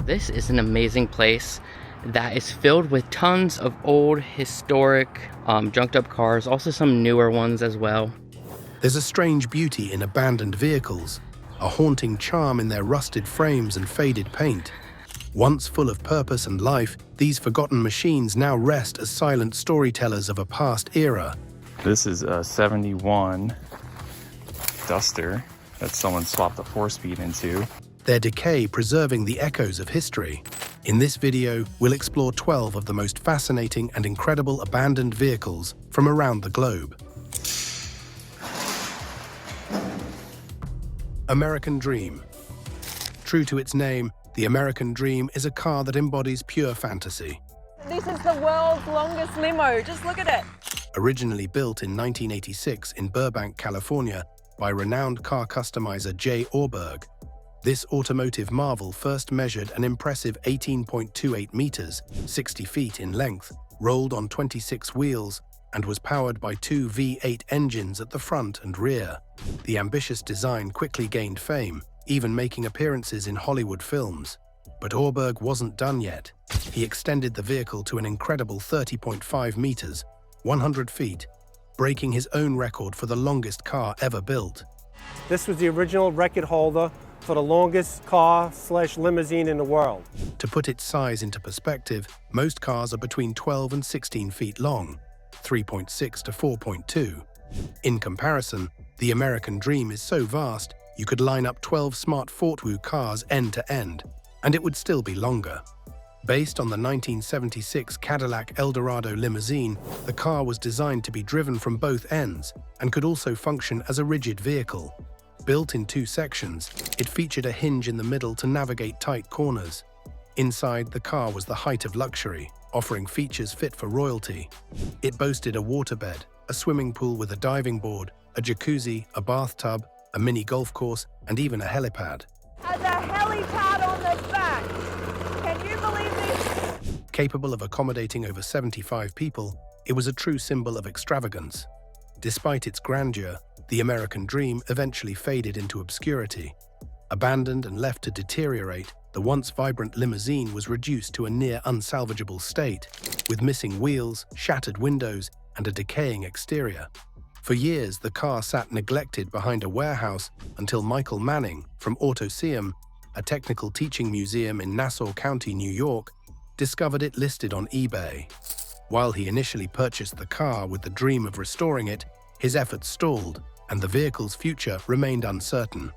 This is an amazing place that is filled with tons of old, historic, junked up cars, also some newer ones as well. There's a strange beauty in abandoned vehicles, a haunting charm in their rusted frames and faded paint. Once full of purpose and life, these forgotten machines now rest as silent storytellers of a past era. This is a 71 Duster that someone swapped the 4-speed into. Their decay preserving the echoes of history. In this video, we'll explore 12 of the most fascinating and incredible abandoned vehicles from around the globe. American Dream. True to its name, the American Dream is a car that embodies pure fantasy. This is the world's longest limo. Just look at it. Originally built in 1986 in Burbank, California, by renowned car customizer J. Orberg, this automotive marvel first measured an impressive 18.28 meters, 60 feet in length, rolled on 26 wheels, and was powered by two V8 engines at the front and rear. The ambitious design quickly gained fame, even making appearances in Hollywood films. But Orberg wasn't done yet. He extended the vehicle to an incredible 30.5 meters, 100 feet, breaking his own record for the longest car ever built. This was the original record holder for the longest car/limousine in the world. To put its size into perspective, most cars are between 12 and 16 feet long, 3.6 to 4.2. In comparison, the American Dream is so vast, you could line up 12 smart Fortwo cars end to end, and it would still be longer. Based on the 1976 Cadillac Eldorado limousine, the car was designed to be driven from both ends and could also function as a rigid vehicle. Built in two sections, it featured a hinge in the middle to navigate tight corners. Inside, the car was the height of luxury, offering features fit for royalty. It boasted a waterbed, a swimming pool with a diving board, a jacuzzi, a bathtub, a mini golf course, and even a helipad. Has a helipad on the back. Can you believe this? Capable of accommodating over 75 people, it was a true symbol of extravagance. Despite its grandeur, the American Dream eventually faded into obscurity. Abandoned and left to deteriorate, the once vibrant limousine was reduced to a near unsalvageable state, with missing wheels, shattered windows, and a decaying exterior. For years, the car sat neglected behind a warehouse until Michael Manning from Autoseum, a technical teaching museum in Nassau County, New York, discovered it listed on eBay. While he initially purchased the car with the dream of restoring it, his efforts stalled, and the vehicle's future remained uncertain.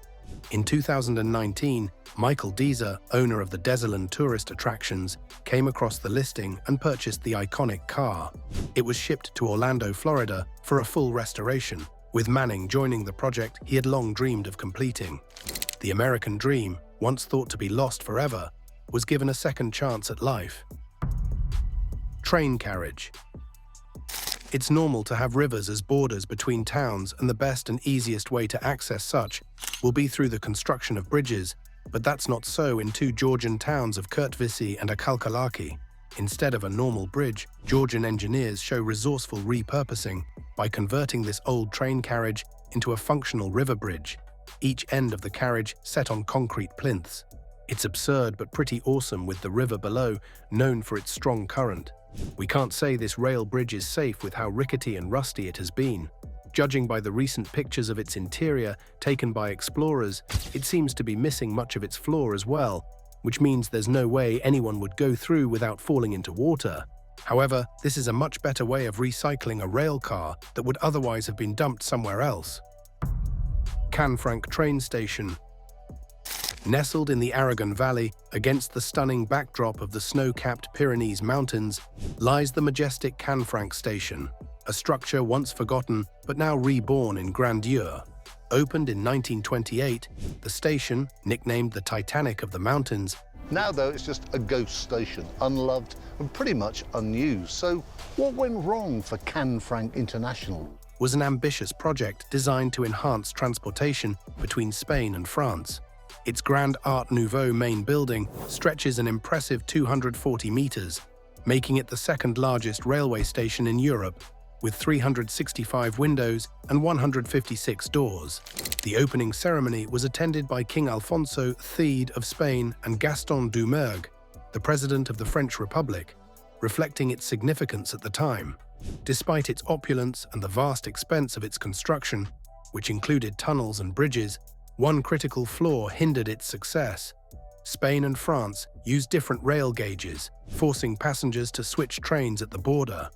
In 2019, Michael Deezer, owner of the Dazian tourist attractions, came across the listing and purchased the iconic car. It was shipped to Orlando, Florida, for a full restoration, with Manning joining the project he had long dreamed of completing. The American Dream, once thought to be lost forever, was given a second chance at life. Train carriage. It's normal to have rivers as borders between towns, and the best and easiest way to access such will be through the construction of bridges, but that's not so in two Georgian towns of Kurtvisi and Akalkalaki. Instead of a normal bridge, Georgian engineers show resourceful repurposing by converting this old train carriage into a functional river bridge, each end of the carriage set on concrete plinths. It's absurd but pretty awesome, with the river below known for its strong current. We can't say this rail bridge is safe with how rickety and rusty it has been. Judging by the recent pictures of its interior taken by explorers, it seems to be missing much of its floor as well, which means there's no way anyone would go through without falling into water. However, this is a much better way of recycling a rail car that would otherwise have been dumped somewhere else. Canfranc train station. Nestled in the Aragon Valley, against the stunning backdrop of the snow-capped Pyrenees Mountains, lies the majestic Canfranc station, a structure once forgotten but now reborn in grandeur. Opened in 1928, the station, nicknamed the Titanic of the Mountains, now though it's just a ghost station, unloved and pretty much unused. So what went wrong for Canfranc International? was an ambitious project designed to enhance transportation between Spain and France. Its grand Art Nouveau main building stretches an impressive 240 meters, making it the second largest railway station in Europe. with 365 windows and 156 doors. The opening ceremony was attended by King Alfonso III of Spain and Gaston Doumergue, the President of the French Republic, reflecting its significance at the time. Despite its opulence and the vast expense of its construction, which included tunnels and bridges, one critical flaw hindered its success. Spain and France used different rail gauges, forcing passengers to switch trains at the border.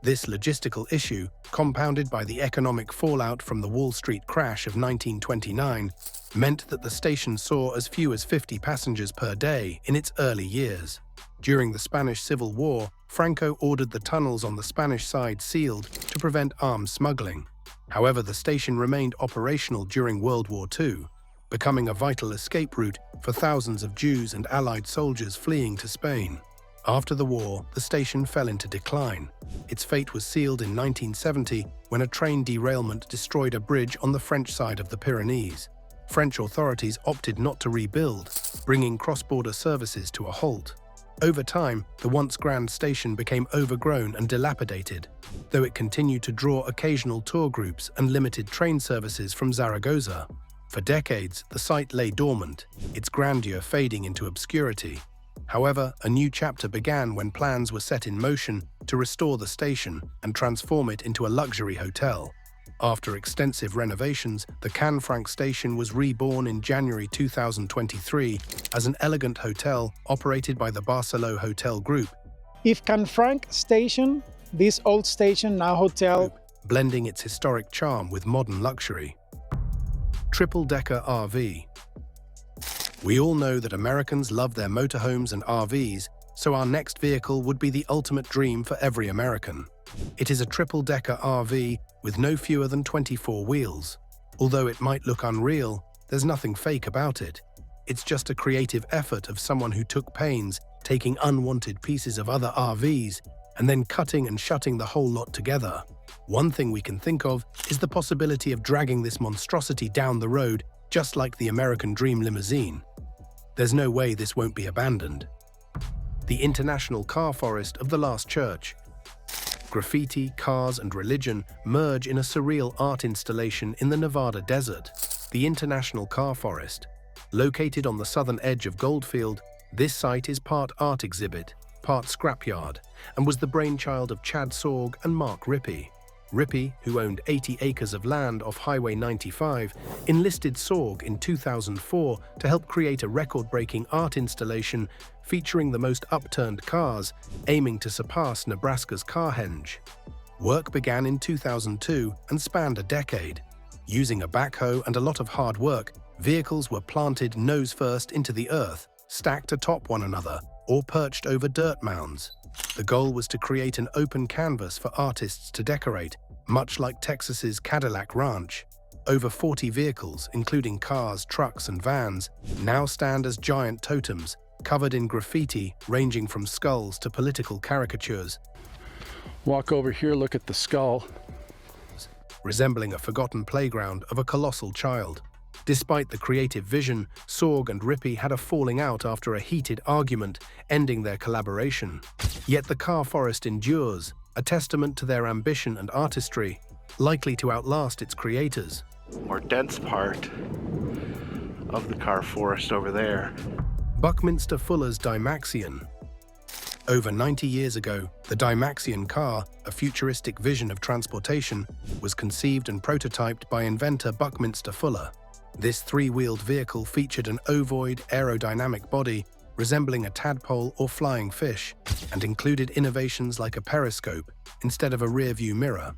This logistical issue, compounded by the economic fallout from the Wall Street crash of 1929, meant that the station saw as few as 50 passengers per day in its early years. During the Spanish Civil War, Franco ordered the tunnels on the Spanish side sealed to prevent arms smuggling. However, the station remained operational during World War II, becoming a vital escape route for thousands of Jews and Allied soldiers fleeing to Spain. After the war, the station fell into decline. Its fate was sealed in 1970 when a train derailment destroyed a bridge on the French side of the Pyrenees. French authorities opted not to rebuild, bringing cross-border services to a halt. Over time, the once grand station became overgrown and dilapidated, though it continued to draw occasional tour groups and limited train services from Zaragoza. For decades, the site lay dormant, its grandeur fading into obscurity. However, a new chapter began when plans were set in motion to restore the station and transform it into a luxury hotel. After extensive renovations, the Canfranc station was reborn in January 2023 as an elegant hotel operated by the Barceló Hotel Group, If Canfranc Station, this old station now hotel, blending its historic charm with modern luxury. Triple-decker RV. We all know that Americans love their motorhomes and RVs, so our next vehicle would be the ultimate dream for every American. It is a triple-decker RV with no fewer than 24 wheels. Although it might look unreal, there's nothing fake about it. It's just a creative effort of someone who took pains taking unwanted pieces of other RVs and then cutting and shutting the whole lot together. One thing we can think of is the possibility of dragging this monstrosity down the road just like the American Dream limousine. There's no way this won't be abandoned. The International Car Forest of the Last Church. Graffiti, cars, and religion merge in a surreal art installation in the Nevada desert. The International Car Forest. Located on the southern edge of Goldfield, this site is part art exhibit, part scrapyard, and was the brainchild of Chad Sorg and Mark Rippey. Rippey, who owned 80 acres of land off Highway 95, enlisted Sorg in 2004 to help create a record-breaking art installation featuring the most upturned cars, aiming to surpass Nebraska's Carhenge. Work began in 2002 and spanned a decade. Using a backhoe and a lot of hard work, vehicles were planted nose-first into the earth, stacked atop one another, or perched over dirt mounds. The goal was to create an open canvas for artists to decorate, much like Texas's Cadillac Ranch. Over 40 vehicles, including cars, trucks, and vans, now stand as giant totems, covered in graffiti ranging from skulls to political caricatures. Walk over here, look at the skull. Resembling a forgotten playground of a colossal child. Despite the creative vision, Sorg and Rippey had a falling out after a heated argument, ending their collaboration. Yet the car forest endures, a testament to their ambition and artistry, likely to outlast its creators. More dense part of the car forest over there. Buckminster Fuller's Dymaxion. Over 90 years ago, the Dymaxion car, a futuristic vision of transportation, was conceived and prototyped by inventor Buckminster Fuller. This three-wheeled vehicle featured an ovoid, aerodynamic body resembling a tadpole or flying fish, and included innovations like a periscope instead of a rear-view mirror.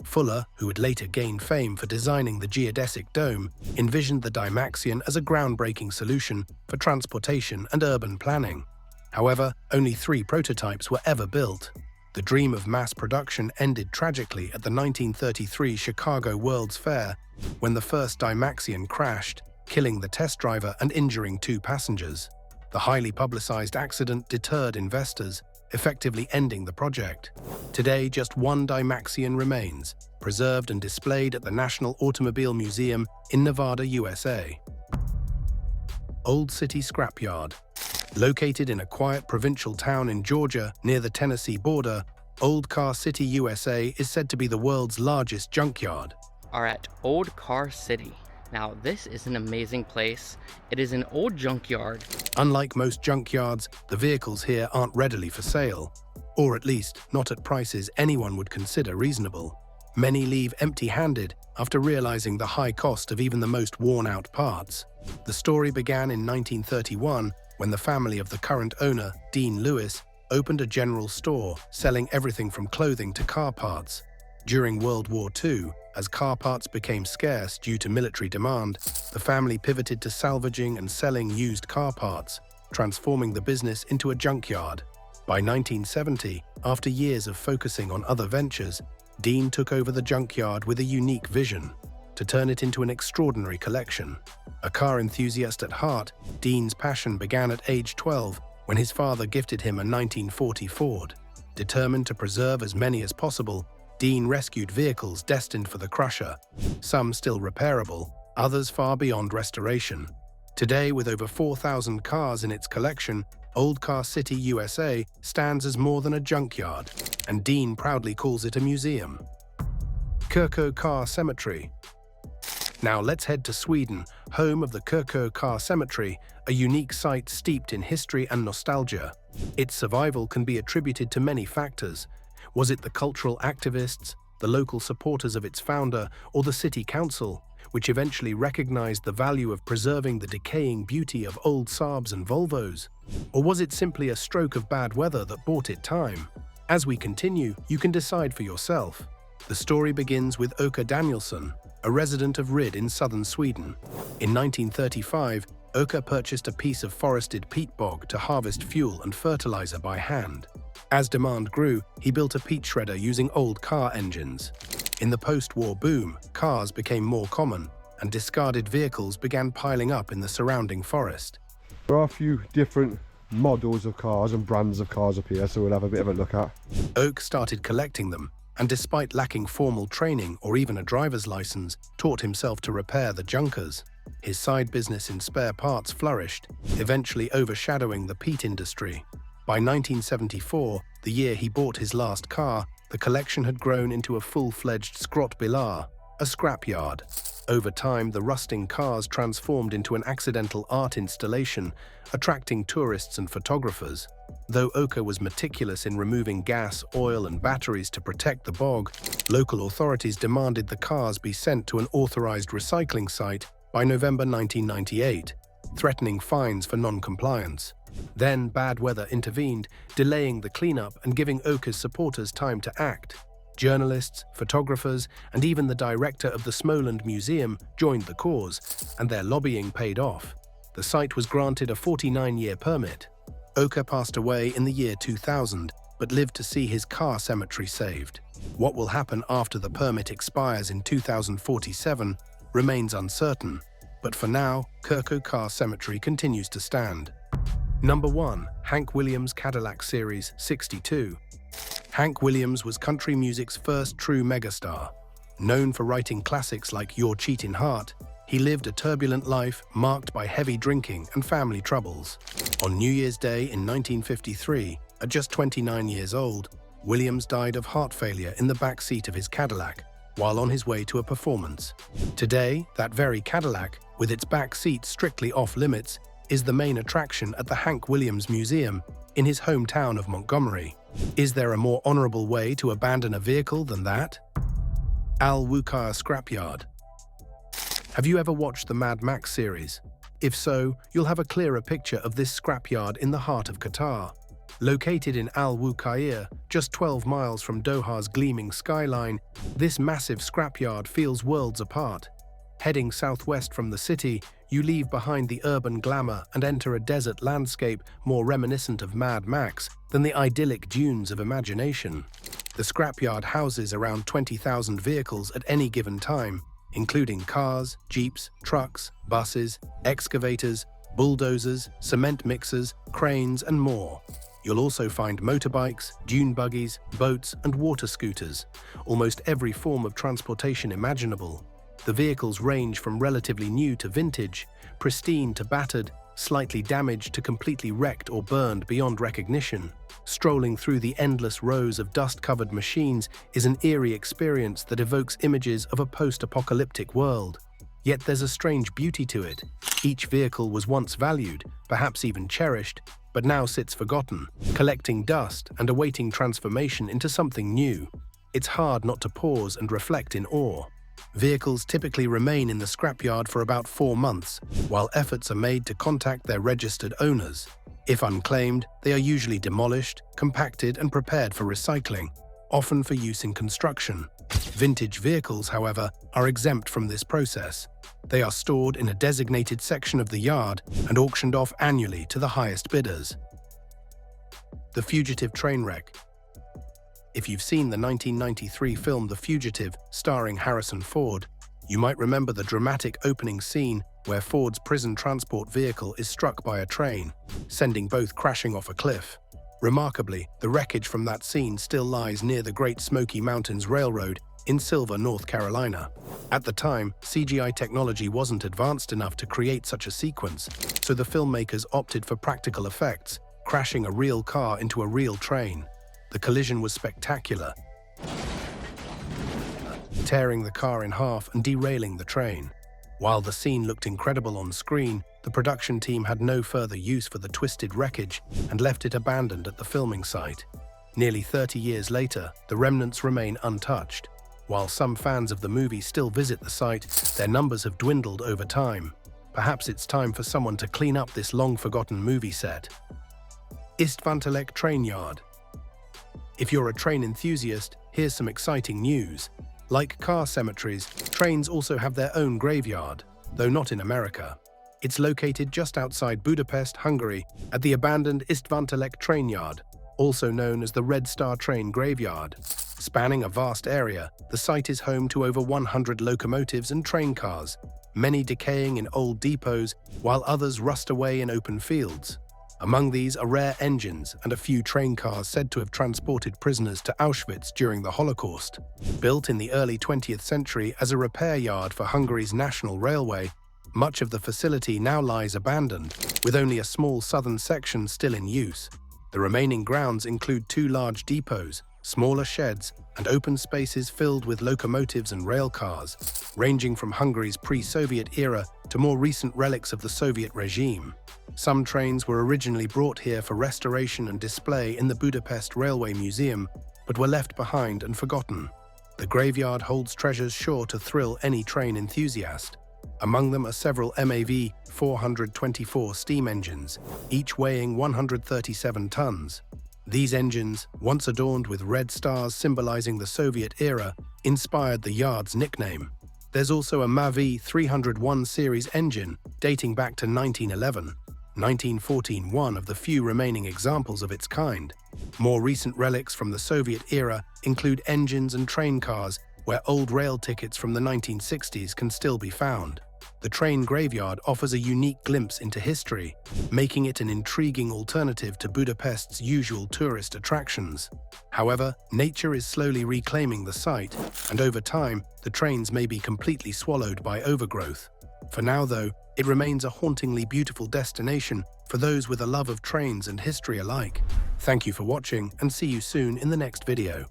Fuller, who would later gain fame for designing the geodesic dome, envisioned the Dymaxion as a groundbreaking solution for transportation and urban planning. However, only 3 prototypes were ever built. The dream of mass production ended tragically at the 1933 Chicago World's Fair, when the first Dymaxion crashed, killing the test driver and injuring 2 passengers. The highly publicized accident deterred investors, effectively ending the project. Today, just 1 Dymaxion remains, preserved and displayed at the National Automobile Museum in Nevada, USA. Old City Scrapyard. Located in a quiet provincial town in Georgia near the Tennessee border, Old Car City, USA is said to be the world's largest junkyard. Are at Old Car City. Now, this is an amazing place. It is an old junkyard. Unlike most junkyards, the vehicles here aren't readily for sale, or at least not at prices anyone would consider reasonable. Many leave empty-handed after realizing the high cost of even the most worn-out parts. The story began in 1931 when the family of the current owner, Dean Lewis, opened a general store selling everything from clothing to car parts. During World War II, as car parts became scarce due to military demand, the family pivoted to salvaging and selling used car parts, transforming the business into a junkyard. By 1970, after years of focusing on other ventures, Dean took over the junkyard with a unique vision: to turn it into an extraordinary collection. A car enthusiast at heart, Dean's passion began at age 12 when his father gifted him a 1940 Ford. Determined to preserve as many as possible, Dean rescued vehicles destined for the crusher, some still repairable, others far beyond restoration. Today, with over 4,000 cars in its collection, Old Car City, USA stands as more than a junkyard, and Dean proudly calls it a museum. Kirco Car Cemetery. Now let's head to Sweden, home of the Kirco Car Cemetery, a unique site steeped in history and nostalgia. Its survival can be attributed to many factors. Was it the cultural activists, the local supporters of its founder, or the city council, which eventually recognized the value of preserving the decaying beauty of old Saabs and Volvos? Or was it simply a stroke of bad weather that bought it time? As we continue, you can decide for yourself. The story begins with Åke Danielsson, a resident of Ryd in southern Sweden. In 1935, Åke purchased a piece of forested peat bog to harvest fuel and fertilizer by hand. As demand grew, he built a peat shredder using old car engines. In the post-war boom, cars became more common, and discarded vehicles began piling up in the surrounding forest. There are a few different models of cars and brands of cars up here, so we'll have a bit of a look at. Åke started collecting them, and despite lacking formal training or even a driver's license, taught himself to repair the junkers. His side business in spare parts flourished, eventually overshadowing the peat industry. By 1974, the year he bought his last car, the collection had grown into a full-fledged skrotbilar, a scrapyard. Over time, the rusting cars transformed into an accidental art installation, attracting tourists and photographers. Though Åke was meticulous in removing gas, oil, and batteries to protect the bog, local authorities demanded the cars be sent to an authorized recycling site by November 1998, threatening fines for non-compliance. Then bad weather intervened, delaying the cleanup and giving Åke's supporters time to act. Journalists, photographers, and even the director of the Småland Museum joined the cause, and their lobbying paid off. The site was granted a 49-year permit. Åke passed away in the year 2000, but lived to see his car cemetery saved. What will happen after the permit expires in 2047 remains uncertain, but for now, Kirco Car Cemetery continues to stand. Number 1. Hank Williams Cadillac Series 62. Hank Williams was country music's first true megastar. Known for writing classics like Your Cheatin' Heart, he lived a turbulent life marked by heavy drinking and family troubles. On New Year's Day in 1953, at just 29 years old, Williams died of heart failure in the back seat of his Cadillac while on his way to a performance. Today, that very Cadillac, with its back seat strictly off-limits, is the main attraction at the Hank Williams Museum in his hometown of Montgomery. Is there a more honorable way to abandon a vehicle than that? Wukar Scrapyard. Have you ever watched the Mad Max series? If so, you'll have a clearer picture of this scrapyard in the heart of Qatar. Located in Wukayr, just 12 miles from Doha's gleaming skyline, this massive scrapyard feels worlds apart. Heading southwest from the city, you leave behind the urban glamour and enter a desert landscape more reminiscent of Mad Max than the idyllic dunes of imagination. The scrapyard houses around 20,000 vehicles at any given time, including cars, jeeps, trucks, buses, excavators, bulldozers, cement mixers, cranes, and more. You'll also find motorbikes, dune buggies, boats, and water scooters, almost every form of transportation imaginable. The vehicles range from relatively new to vintage, pristine to battered, slightly damaged to completely wrecked or burned beyond recognition. Strolling through the endless rows of dust-covered machines is an eerie experience that evokes images of a post-apocalyptic world. Yet there's a strange beauty to it. Each vehicle was once valued, perhaps even cherished, but now sits forgotten, collecting dust and awaiting transformation into something new. It's hard not to pause and reflect in awe. Vehicles typically remain in the scrapyard for about 4 months, while efforts are made to contact their registered owners. If unclaimed, they are usually demolished, compacted, and prepared for recycling, often for use in construction. Vintage vehicles, however, are exempt from this process. They are stored in a designated section of the yard and auctioned off annually to the highest bidders. The Fugitive train wreck. If you've seen the 1993 film The Fugitive, starring Harrison Ford, you might remember the dramatic opening scene where Ford's prison transport vehicle is struck by a train, sending both crashing off a cliff. Remarkably, the wreckage from that scene still lies near the Great Smoky Mountains Railroad in Silver, North Carolina. At the time, CGI technology wasn't advanced enough to create such a sequence, so the filmmakers opted for practical effects, crashing a real car into a real train. The collision was spectacular, tearing the car in half and derailing the train. While the scene looked incredible on screen, the production team had no further use for the twisted wreckage and left it abandoned at the filming site. Nearly 30 years later, the remnants remain untouched. While some fans of the movie still visit the site, their numbers have dwindled over time. Perhaps it's time for someone to clean up this long-forgotten movie set. Vant Train Yard. If you're a train enthusiast, here's some exciting news. Like car cemeteries, trains also have their own graveyard, though not in America. It's located just outside Budapest, Hungary, at the abandoned Vant Train Yard, also known as the Red Star Train Graveyard. Spanning a vast area, the site is home to over 100 locomotives and train cars, many decaying in old depots, while others rust away in open fields. Among these are rare engines and a few train cars said to have transported prisoners to Auschwitz during the Holocaust. Built in the early 20th century as a repair yard for Hungary's national railway, much of the facility now lies abandoned, with only a small southern section still in use. The remaining grounds include 2 large depots, smaller sheds, and open spaces filled with locomotives and rail cars, ranging from Hungary's pre-Soviet era to more recent relics of the Soviet regime. Some trains were originally brought here for restoration and display in the Budapest Railway Museum, but were left behind and forgotten. The graveyard holds treasures sure to thrill any train enthusiast. Among them are several MAV 424 steam engines, each weighing 137 tons. These engines, once adorned with red stars symbolizing the Soviet era, inspired the yard's nickname. There's also a MAV 301 series engine dating back to 1911. 1914, one of the few remaining examples of its kind. More recent relics from the Soviet era include engines and train cars where old rail tickets from the 1960s can still be found. The train graveyard offers a unique glimpse into history, making it an intriguing alternative to Budapest's usual tourist attractions. However, nature is slowly reclaiming the site, and over time, the trains may be completely swallowed by overgrowth. For now, though, it remains a hauntingly beautiful destination for those with a love of trains and history alike. Thank you for watching, and see you soon in the next video.